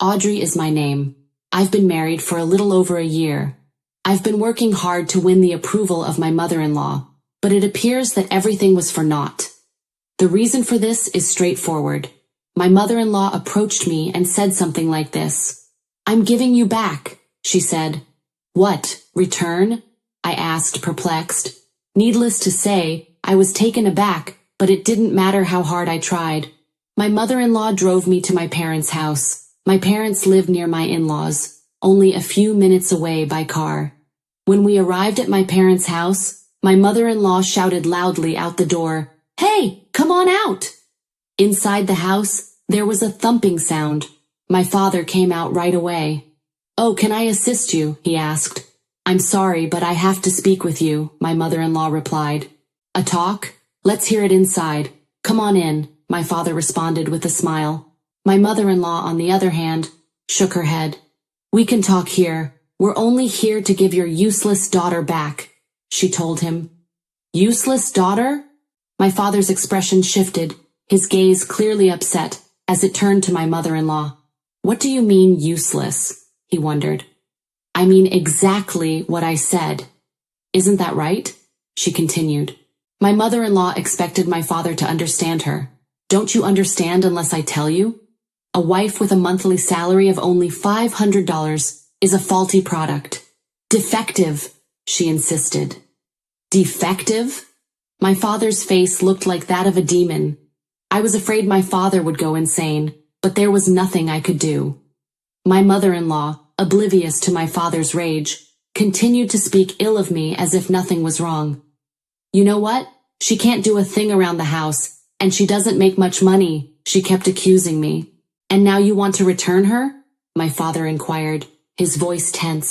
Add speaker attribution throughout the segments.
Speaker 1: Audrey is my name. I've been married for a little over a year. I've been working hard to win the approval of my mother-in-law, but it appears that everything was for naught. The reason for this is straightforward. My mother-in-law approached me and said something like this. "I'm giving you back," she said. "What, return?" I asked, perplexed. Needless to say, I was taken aback, but it didn't matter how hard I tried. My mother-in-law drove me to my parents' house. My parents lived near my in-laws, only a few minutes away by car. When we arrived at my parents' house, my mother-in-law shouted loudly out the door, "Hey, come on out!" Inside the house, there was a thumping sound. My father came out right away. "Oh, can I assist you?" he asked. "I'm sorry, but I have to speak with you," my mother-in-law replied. "A talk? Let's hear it inside. Come on in," my father responded with a smile. My mother-in-law, on the other hand, shook her head. "We can talk here. We're only here to give your useless daughter back," she told him. "Useless daughter?" My father's expression shifted, his gaze clearly upset, as it turned to my mother-in-law. "What do you mean, useless?" he wondered. "I mean exactly what I said. Isn't that right?" she continued. My mother-in-law expected my father to understand her. "Don't you understand unless I tell you? A wife with a monthly salary of only $500 is a faulty product. Defective," she insisted. "Defective?" My father's face looked like that of a demon. I was afraid my father would go insane, but there was nothing I could do. My mother-in-law, oblivious to my father's rage, continued to speak ill of me as if nothing was wrong. "You know what? She can't do a thing around the house, and she doesn't make much money," she kept accusing me. "And now you want to return her?" my father inquired, his voice tense.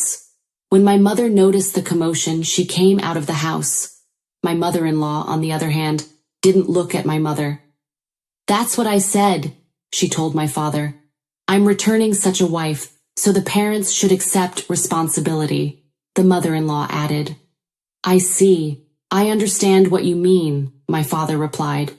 Speaker 1: When my mother noticed the commotion, she came out of the house. My mother-in-law, on the other hand, didn't look at my mother. "That's what I said," she told my father. "I'm returning such a wife, so the parents should accept responsibility," the mother-in-law added. "I see. I understand what you mean," my father replied.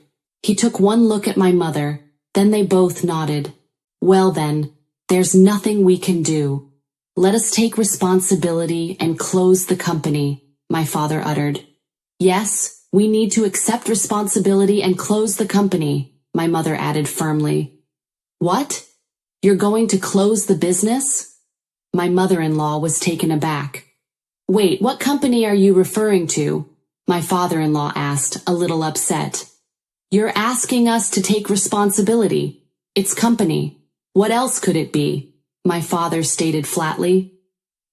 Speaker 1: He took one look at my mother, then they both nodded. "Well then, there's nothing we can do. Let us take responsibility and close the company," my father uttered. "Yes, we need to accept responsibility and close the company," my mother added firmly. "What? You're going to close the business?" My mother-in-law was taken aback. "Wait, what company are you referring to?" my father-in-law asked, a little upset. "You're asking us to take responsibility. It's company. What else could it be?" my father stated flatly.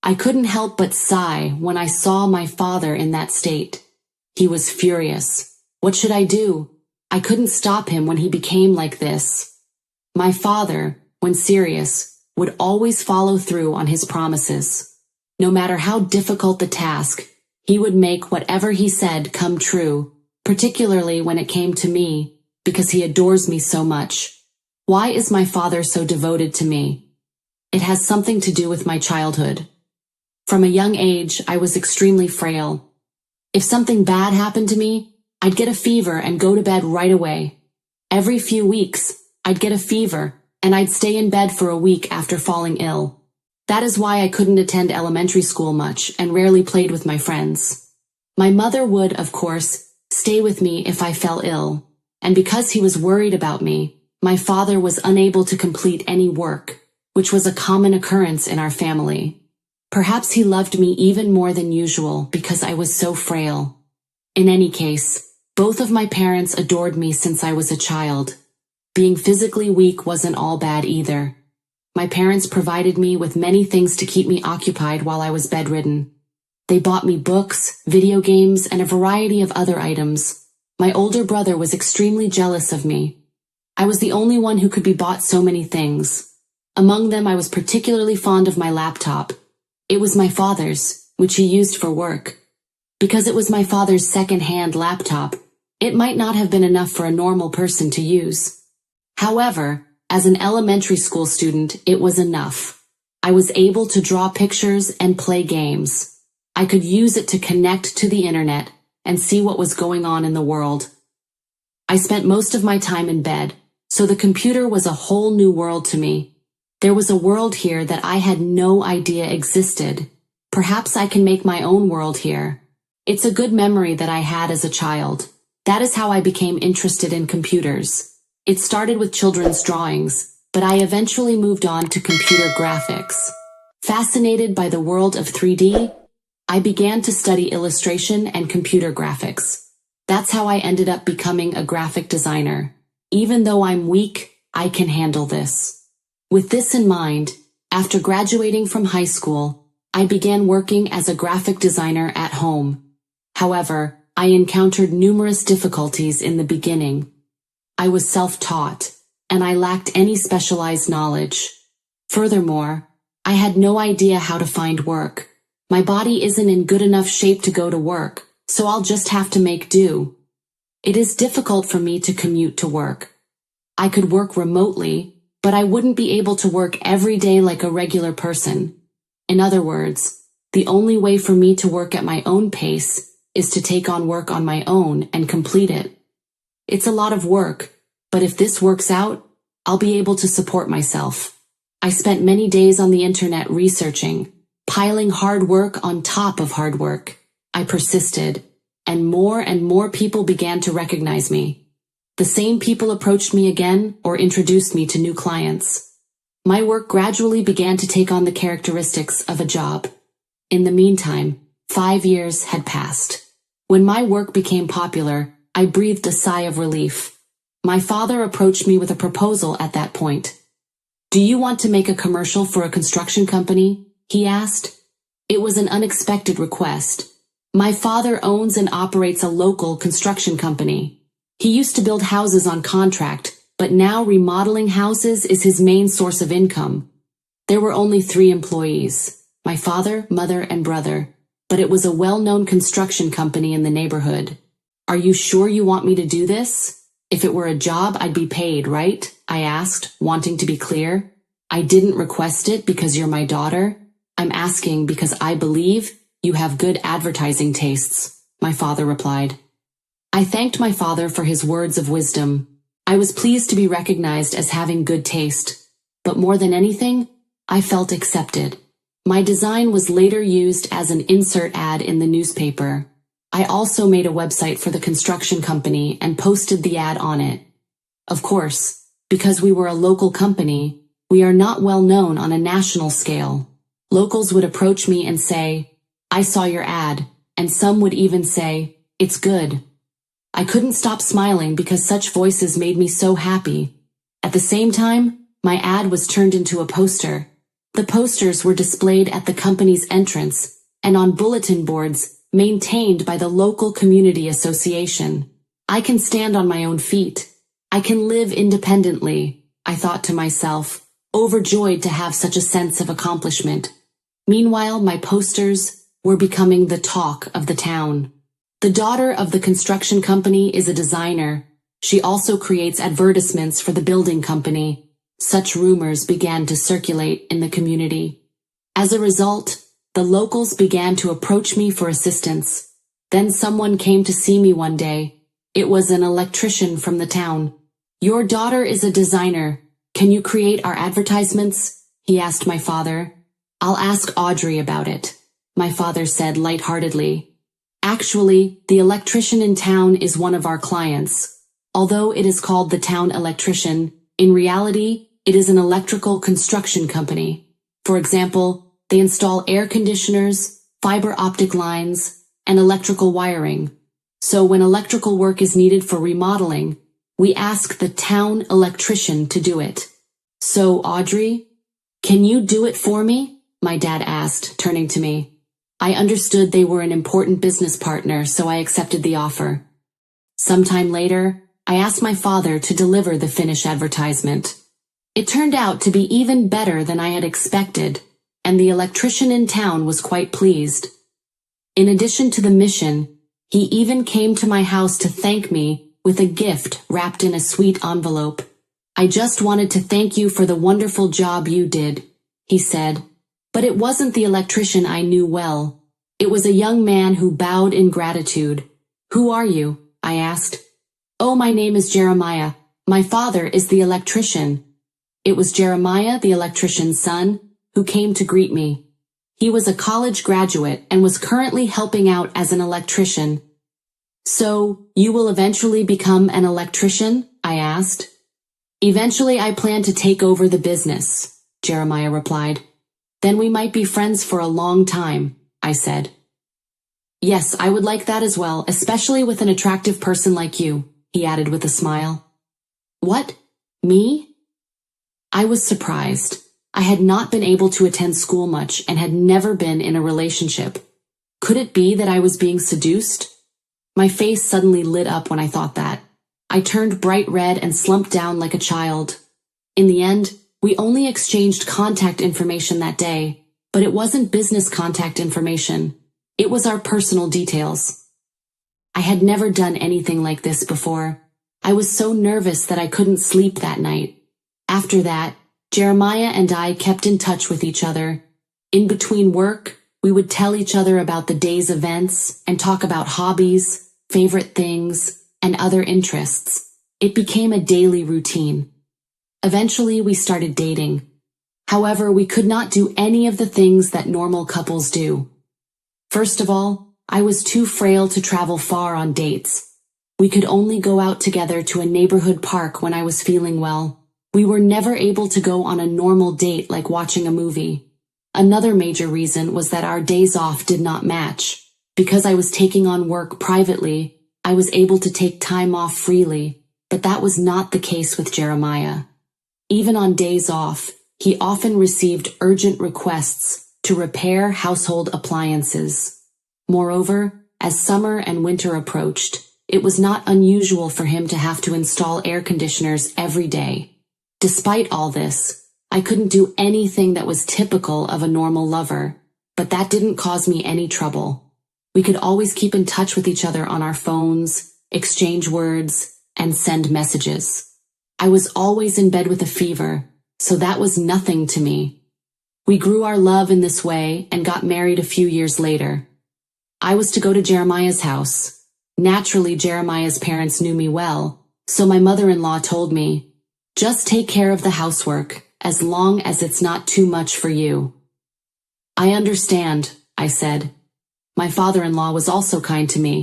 Speaker 1: I couldn't help but sigh when I saw my father in that state. He was furious. What should I do? I couldn't stop him when he became like this. My father, when serious, would always follow through on his promises. No matter how difficult the task, he would make whatever he said come true, particularly when it came to me, because he adores me so much. Why is my father so devoted to me? It has something to do with my childhood. From a young age, I was extremely frail. If something bad happened to me, I'd get a fever and go to bed right away. Every few weeks, I'd get a fever, and I'd stay in bed for a week after falling ill. That is why I couldn't attend elementary school much and rarely played with my friends. My mother would, of course, stay with me if I fell ill, and because he was worried about me, my father was unable to complete any work, which was a common occurrence in our family. Perhaps he loved me even more than usual because I was so frail. In any case, both of my parents adored me since I was a child. Being physically weak wasn't all bad either. My parents provided me with many things to keep me occupied while I was bedridden. They bought me books, video games, and a variety of other items. My older brother was extremely jealous of me. I was the only one who could be bought so many things. Among them, I was particularly fond of my laptop. It was my father's, which he used for work. Because it was my father's second-hand laptop, it might not have been enough for a normal person to use. However, as an elementary school student, it was enough. I was able to draw pictures and play games. I could use it to connect to the internet and see what was going on in the world. I spent most of my time in bed, so the computer was a whole new world to me. There was a world here that I had no idea existed. Perhaps I can make my own world here. It's a good memory that I had as a child. That is how I became interested in computers. It started with children's drawings, but I eventually moved on to computer graphics. Fascinated by the world of 3D, I began to study illustration and computer graphics. That's how I ended up becoming a graphic designer. Even though I'm weak, I can handle this. With this in mind, after graduating from high school, I began working as a graphic designer at home. However, I encountered numerous difficulties in the beginning. I was self-taught, and I lacked any specialized knowledge. Furthermore, I had no idea how to find work. My body isn't in good enough shape to go to work, so I'll just have to make do. It is difficult for me to commute to work. I could work remotely, but I wouldn't be able to work every day like a regular person. In other words, the only way for me to work at my own pace is to take on work on my own and complete it. It's a lot of work, but if this works out, I'll be able to support myself. I spent many days on the internet researching, piling hard work on top of hard work. I persisted, and more people began to recognize me. The same people approached me again or introduced me to new clients. My work gradually began to take on the characteristics of a job. In the meantime, 5 years had passed. When my work became popular, I breathed a sigh of relief. My father approached me with a proposal at that point. "Do you want to make a commercial for a construction company?" he asked. It was an unexpected request. My father owns and operates a local construction company. He used to build houses on contract, but now remodeling houses is his main source of income. There were only 3 employees, my father, mother, and brother, but it was a well-known construction company in the neighborhood. "Are you sure you want me to do this? If it were a job, I'd be paid, right?" I asked, wanting to be clear. "I didn't request it because you're my daughter. I'm asking because I believe you have good advertising tastes," my father replied. I thanked my father for his words of wisdom. I was pleased to be recognized as having good taste, but more than anything, I felt accepted. My design was later used as an insert ad in the newspaper. I also made a website for the construction company and posted the ad on it. Of course, because we were a local company, we are not well known on a national scale. Locals would approach me and say, "I saw your ad," and some would even say, "It's good." I couldn't stop smiling because such voices made me so happy. At the same time, my ad was turned into a poster. The posters were displayed at the company's entrance and on bulletin boards maintained by the local community association. I can stand on my own feet. I can live independently, I thought to myself, overjoyed to have such a sense of accomplishment. Meanwhile, my posters were becoming the talk of the town. The daughter of the construction company is a designer. She also creates advertisements for the building company. Such rumors began to circulate in the community. As a result, the locals began to approach me for assistance. Then someone came to see me one day. It was an electrician from the town. "Your daughter is a designer. Can you create our advertisements?" he asked my father. "I'll ask Audrey about it," my father said lightheartedly. Actually, the electrician in town is one of our clients. Although it is called the town electrician, in reality, it is an electrical construction company. For example, they install air conditioners, fiber optic lines, and electrical wiring. So when electrical work is needed for remodeling, we ask the town electrician to do it. "So, Audrey, can you do it for me?" my dad asked, turning to me. I understood they were an important business partner, so I accepted the offer. Sometime later, I asked my father to deliver the finished advertisement. It turned out to be even better than I had expected, and the electrician in town was quite pleased. In addition to the mission, he even came to my house to thank me with a gift wrapped in a sweet envelope. "I just wanted to thank you for the wonderful job you did," he said. But it wasn't the electrician I knew well. It was a young man who bowed in gratitude. "Who are you?" I asked. "Oh, my name is Jeremiah. My father is the electrician." It was Jeremiah, the electrician's son, who came to greet me. He was a college graduate and was currently helping out as an electrician. "So, you will eventually become an electrician?" I asked. "Eventually I plan to take over the business," Jeremiah replied. "Then we might be friends for a long time," I said. "Yes, I would like that as well, especially with an attractive person like you," he added with a smile. "What? Me?" I was surprised. I had not been able to attend school much and had never been in a relationship. Could it be that I was being seduced? My face suddenly lit up when I thought that. I turned bright red and slumped down like a child. In the end, we only exchanged contact information that day, but it wasn't business contact information. It was our personal details. I had never done anything like this before. I was so nervous that I couldn't sleep that night. After that, Jeremiah and I kept in touch with each other. In between work, we would tell each other about the day's events and talk about hobbies, favorite things, and other interests. It became a daily routine. Eventually, we started dating. However, we could not do any of the things that normal couples do. First of all, I was too frail to travel far on dates. We could only go out together to a neighborhood park when I was feeling well. We were never able to go on a normal date like watching a movie. Another major reason was that our days off did not match. Because I was taking on work privately, I was able to take time off freely, but that was not the case with Jeremiah. Even on days off, he often received urgent requests to repair household appliances. Moreover, as summer and winter approached, it was not unusual for him to have to install air conditioners every day. Despite all this, I couldn't do anything that was typical of a normal lover, but that didn't cause me any trouble. We could always keep in touch with each other on our phones, exchange words, and send messages. I was always in bed with a fever, so that was nothing to me. We grew our love in this way and got married a few years later. I was to go to Jeremiah's house. Naturally, Jeremiah's parents knew me well, so my mother-in-law told me, "Just take care of the housework, as long as it's not too much for you." "I understand," I said. My father-in-law was also kind to me.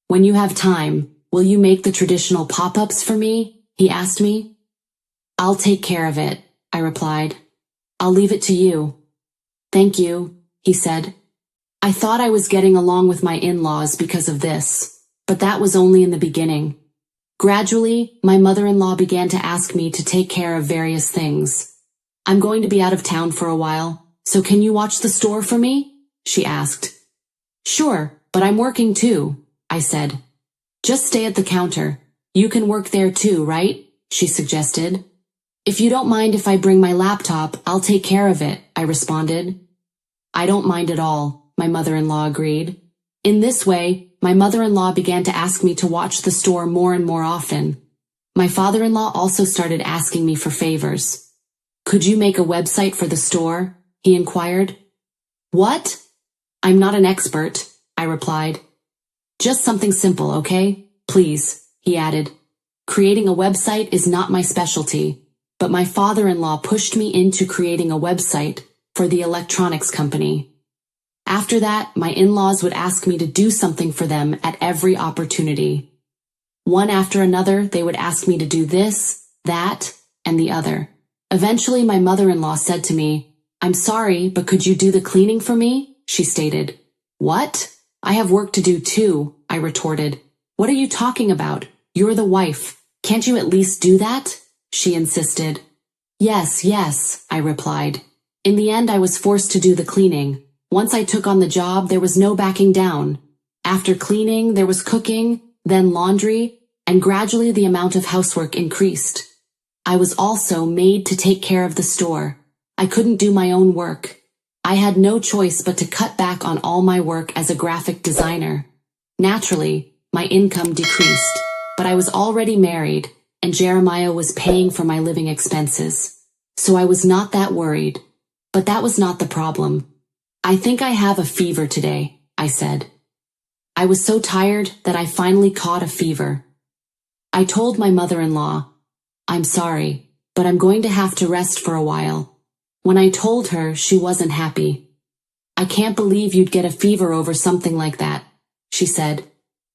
Speaker 1: "When you have time, will you make the traditional pop-ups for me?" he asked me. "I'll take care of it," I replied. "I'll leave it to you." "Thank you," he said. I thought I was getting along with my in-laws because of this, but that was only in the beginning. Gradually, my mother-in-law began to ask me to take care of various things. "I'm going to be out of town for a while, so can you watch the store for me?" she asked. "Sure, but I'm working too," I said. "Just stay at the counter. You can work there too, right?" she suggested. "If you don't mind if I bring my laptop, I'll take care of it," I responded. "I don't mind at all," my mother-in-law agreed. In this way, my mother-in-law began to ask me to watch the store more and more often. My father-in-law also started asking me for favors. "Could you make a website for the store?" he inquired. "What?" "I'm not an expert," I replied. "Just something simple, okay? Please," he added. Creating a website is not my specialty, but my father-in-law pushed me into creating a website for the electronics company. After that, my in-laws would ask me to do something for them at every opportunity. One after another, they would ask me to do this, that, and the other. Eventually, my mother-in-law said to me, "I'm sorry, but could you do the cleaning for me?" she stated. "What? I have work to do too," I retorted. "What are you talking about? You're the wife. Can't you at least do that?" she insisted. Yes, I replied. In the end, I was forced to do the cleaning. Once I took on the job, there was no backing down. After cleaning, there was cooking, then laundry, and gradually the amount of housework increased. I was also made to take care of the store. I couldn't do my own work. I had no choice but to cut back on all my work as a graphic designer. Naturally, my income decreased, but I was already married, and Jeremiah was paying for my living expenses. So I was not that worried. But that was not the problem. "I think I have a fever today," I said. I was so tired that I finally caught a fever. I told my mother-in-law, "I'm sorry. but I'm going to have to rest for a while. When I told her, she wasn't happy. I can't believe you'd get a fever over something like that, she said.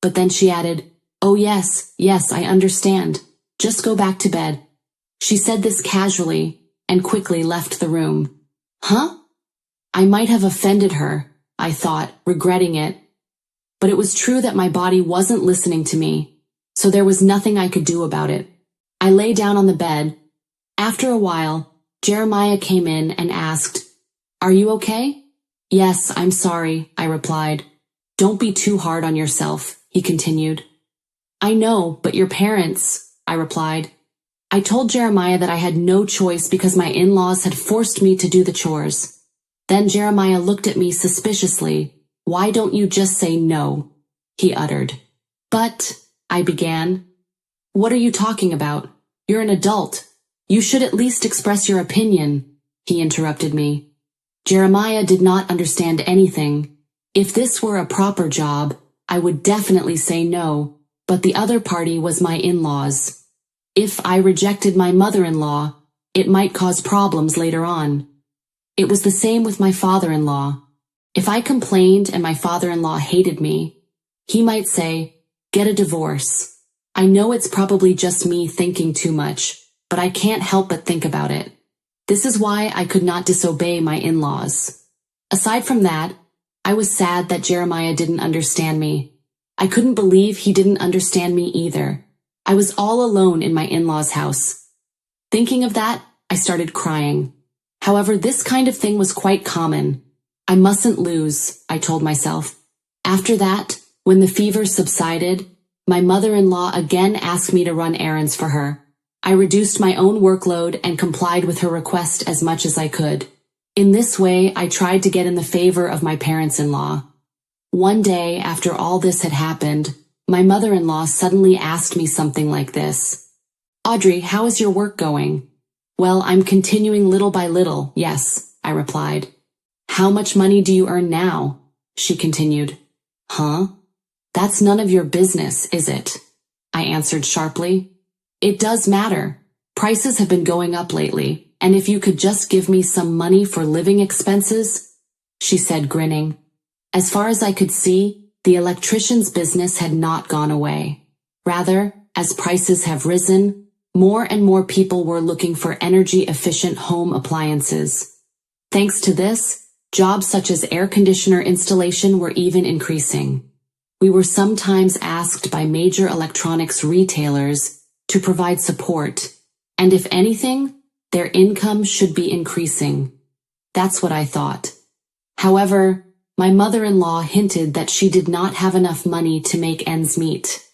Speaker 1: But then she added, oh yes, I understand. Just go back to bed. She said this casually and quickly left the room. Huh? I might have offended her, I thought, regretting it. But it was true that my body wasn't listening to me, so there was nothing I could do about it. I lay down on the bed. After a while, Jeremiah came in and asked, are you okay? Yes, I'm sorry, I replied. Don't be too hard on yourself, he continued. I know, but your parents, I replied. I told Jeremiah that I had no choice because my in-laws had forced me to do the chores. Then Jeremiah looked at me suspiciously. Why don't you just say no? He uttered. But, I began. What are you talking about? You're an adult. You should at least express your opinion, he interrupted me. Jeremiah did not understand anything. If this were a proper job, I would definitely say no, but the other party was my in-laws. If I rejected my mother-in-law, it might cause problems later on. It was the same with my father-in-law. If I complained and my father-in-law hated me, he might say, get a divorce. I know it's probably just me thinking too much, but I can't help but think about it. This is why I could not disobey my in-laws. Aside from that, I was sad that Jeremiah didn't understand me. I couldn't believe he didn't understand me either. I was all alone in my in-laws' house. Thinking of that, I started crying. However, this kind of thing was quite common. I mustn't lose, I told myself. After that, when the fever subsided, my mother-in-law again asked me to run errands for her. I reduced my own workload and complied with her request as much as I could. In this way, I tried to get in the favor of my parents-in-law. One day, after all this had happened, my mother-in-law suddenly asked me something like this. Audrey, how is your work going? Well, I'm continuing little by little, yes, I replied. How much money do you earn now? She continued. Huh? That's none of your business, is it? I answered sharply. It does matter. Prices have been going up lately, and if you could just give me some money for living expenses, she said, grinning. As far as I could see, the electrician's business had not gone away. Rather, as prices have risen, more and more people were looking for energy-efficient home appliances. Thanks to this, jobs such as air conditioner installation were even increasing. We were sometimes asked by major electronics retailers to provide support, and if anything, their income should be increasing. That's what I thought. However, my mother-in-law hinted that she did not have enough money to make ends meet.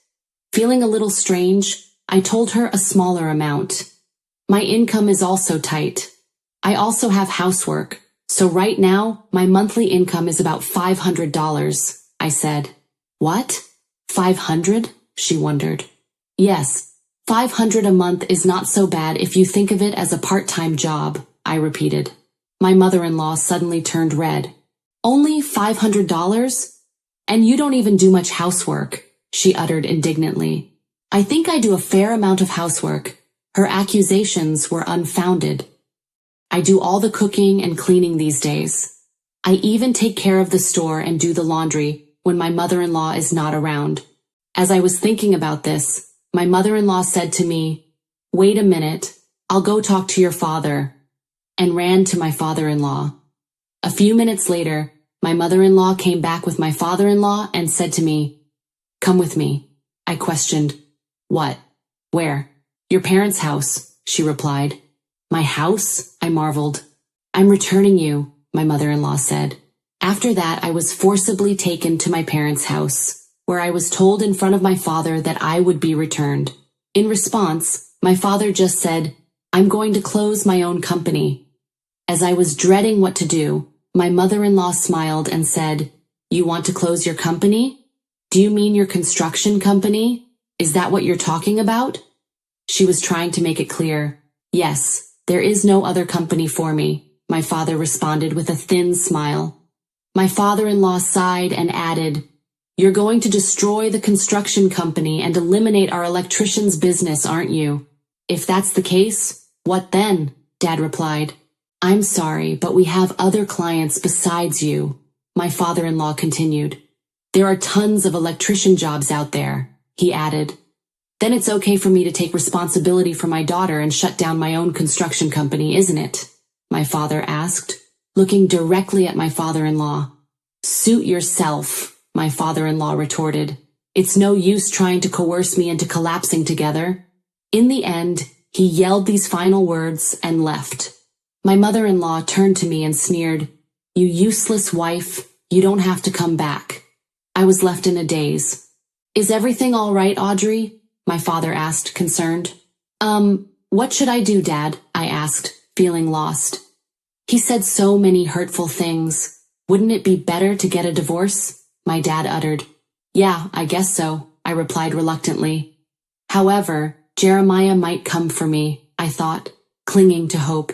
Speaker 1: Feeling a little strange, I told her a smaller amount. My income is also tight. I also have housework, so right now my monthly income is about $500, I said. What? 500? She wondered. Yes, 500 a month is not so bad if you think of it as a part-time job, I repeated. My mother-in-law suddenly turned red. Only $500? And you don't even do much housework, she uttered indignantly. I think I do a fair amount of housework. Her accusations were unfounded. I do all the cooking and cleaning these days. I even take care of the store and do the laundry when my mother-in-law is not around. As I was thinking about this, my mother-in-law said to me, wait a minute, I'll go talk to your father, and ran to my father-in-law. A few minutes later, my mother-in-law came back with my father-in-law and said to me, come with me. I questioned, what? Where? Your parents' house, she replied. My house? I marveled. I'm returning you, my mother-in-law said. After that, I was forcibly taken to my parents' house, where I was told in front of my father that I would be returned. In response, my father just said, I'm going to close my own company. As I was dreading what to do, my mother-in-law smiled and said, you want to close your company? Do you mean your construction company? Is that what you're talking about? She was trying to make it clear. Yes, there is no other company for me, my father responded with a thin smile. My father-in-law sighed and added, you're going to destroy the construction company and eliminate our electrician's business, aren't you? If that's the case, "What then?" Dad replied. "I'm sorry, but we have other clients besides you," my father-in-law continued. "There are tons of electrician jobs out there," he added. "Then it's okay for me to take responsibility for my daughter and shut down my own construction company, isn't it?" my father asked, looking directly at my father-in-law. "Suit yourself," my father-in-law retorted. "It's no use trying to coerce me into collapsing together." In the end, he yelled these final words and left. My mother-in-law turned to me and sneered, "You useless wife, you don't have to come back." I was left in a daze. "Is everything all right, Audrey?" my father asked, concerned. What should I do, Dad?" I asked, feeling lost. "He said so many hurtful things. Wouldn't it be better to get a divorce?" my dad uttered. "Yeah, I guess so," I replied reluctantly. However, Jeremiah might come for me, I thought, clinging to hope.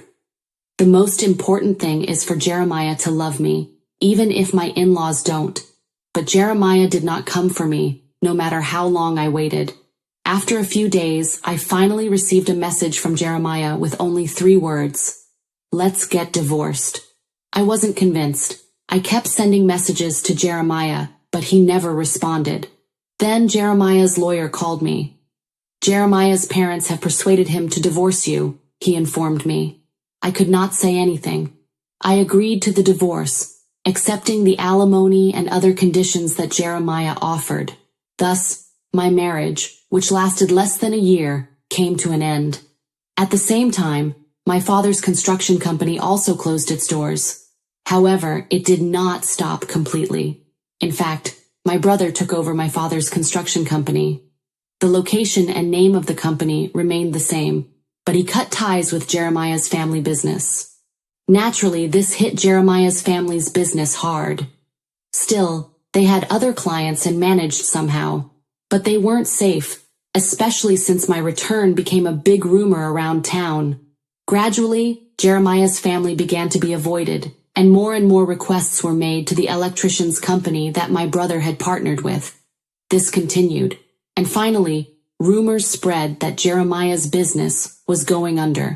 Speaker 1: The most important thing is for Jeremiah to love me, even if my in-laws don't. But Jeremiah did not come for me, no matter how long I waited. After a few days, I finally received a message from Jeremiah with only 3 words. "Let's get divorced." I wasn't convinced. I kept sending messages to Jeremiah, but he never responded. Then Jeremiah's lawyer called me. "Jeremiah's parents have persuaded him to divorce you," he informed me. I could not say anything. I agreed to the divorce, accepting the alimony and other conditions that Jeremiah offered. Thus, my marriage, which lasted less than a year, came to an end. At the same time, my father's construction company also closed its doors. However, it did not stop completely. In fact, my brother took over my father's construction company. The location and name of the company remained the same, but he cut ties with Jeremiah's family business. Naturally, this hit Jeremiah's family's business hard. Still, they had other clients and managed somehow, but they weren't safe, especially since my return became a big rumor around town. Gradually, Jeremiah's family began to be avoided, and more requests were made to the electrician's company that my brother had partnered with. This continued, and finally, rumors spread that Jeremiah's business was going under.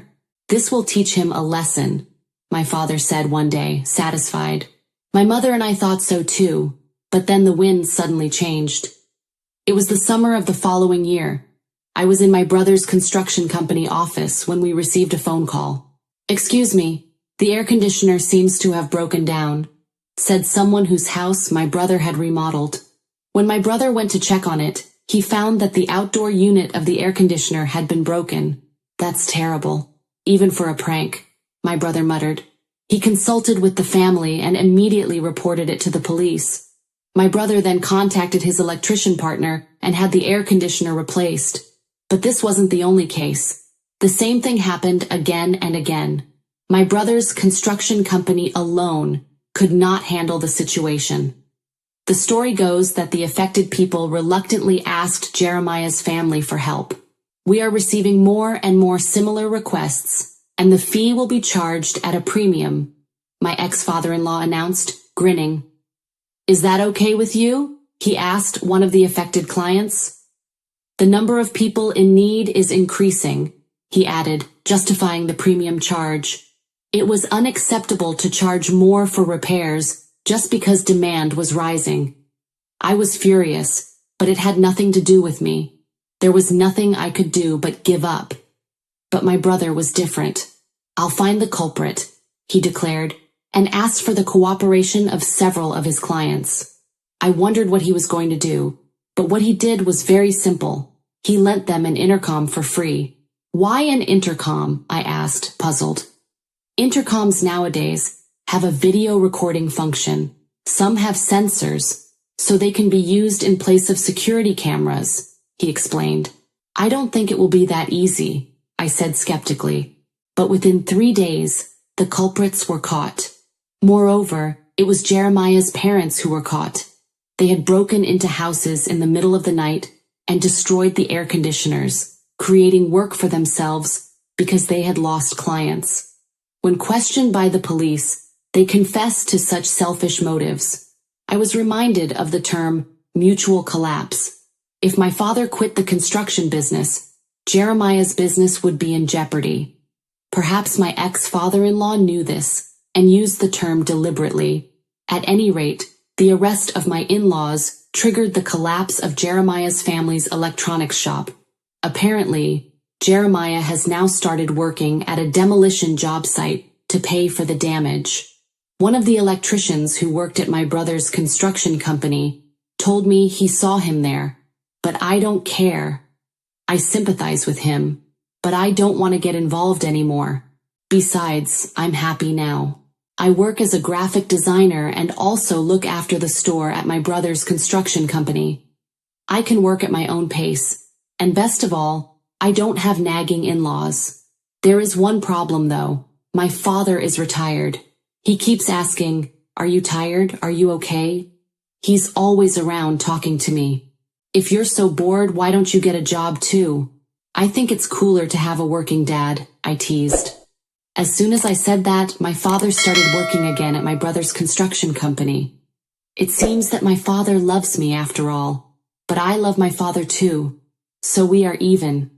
Speaker 1: "This will teach him a lesson," my father said one day, satisfied. My mother and I thought so too, but then the wind suddenly changed. It was the summer of the following year. I was in my brother's construction company office when we received a phone call. "Excuse me, the air conditioner seems to have broken down," said someone whose house my brother had remodeled. When my brother went to check on it, he found that the outdoor unit of the air conditioner had been broken. "That's terrible, even for a prank," my brother muttered. He consulted with the family and immediately reported it to the police. My brother then contacted his electrician partner and had the air conditioner replaced. But this wasn't the only case. The same thing happened again and again. My brother's construction company alone could not handle the situation. The story goes that the affected people reluctantly asked Jeremiah's family for help. "We are receiving more and more similar requests, and the fee will be charged at a premium," my ex-father-in-law announced, grinning. "Is that okay with you?" he asked one of the affected clients. "The number of people in need is increasing," he added, justifying the premium charge. It was unacceptable to charge more for repairs just because demand was rising. I was furious, but it had nothing to do with me. There was nothing I could do but give up. But my brother was different. "I'll find the culprit," he declared, and asked for the cooperation of several of his clients. I wondered what he was going to do, but what he did was very simple. He lent them an intercom for free. "Why an intercom?" I asked, puzzled. Intercoms nowadays have a video recording function. Some have sensors, so they can be used in place of security cameras, he explained. "I don't think it will be that easy," I said skeptically. But within 3 days, the culprits were caught. Moreover, it was Jeremiah's parents who were caught. They had broken into houses in the middle of the night and destroyed the air conditioners, creating work for themselves because they had lost clients. When questioned by the police, they confessed to such selfish motives. I was reminded of the term mutual collapse. If my father quit the construction business, Jeremiah's business would be in jeopardy. Perhaps my ex-father-in-law knew this and used the term deliberately. At any rate, the arrest of my in-laws triggered the collapse of Jeremiah's family's electronics shop. Apparently, Jeremiah has now started working at a demolition job site to pay for the damage. One of the electricians who worked at my brother's construction company told me he saw him there, but I don't care. I sympathize with him, but I don't want to get involved anymore. Besides, I'm happy now. I work as a graphic designer and also look after the store at my brother's construction company. I can work at my own pace, and best of all, I don't have nagging in-laws. There is one problem though. My father is retired. He keeps asking, "Are you tired? Are you okay?" He's always around talking to me. "If you're so bored, why don't you get a job too?" I think it's cooler to have a working dad, I teased. As soon as I said that, my father started working again at my brother's construction company. It seems that my father loves me after all, but I love my father too, so we are even.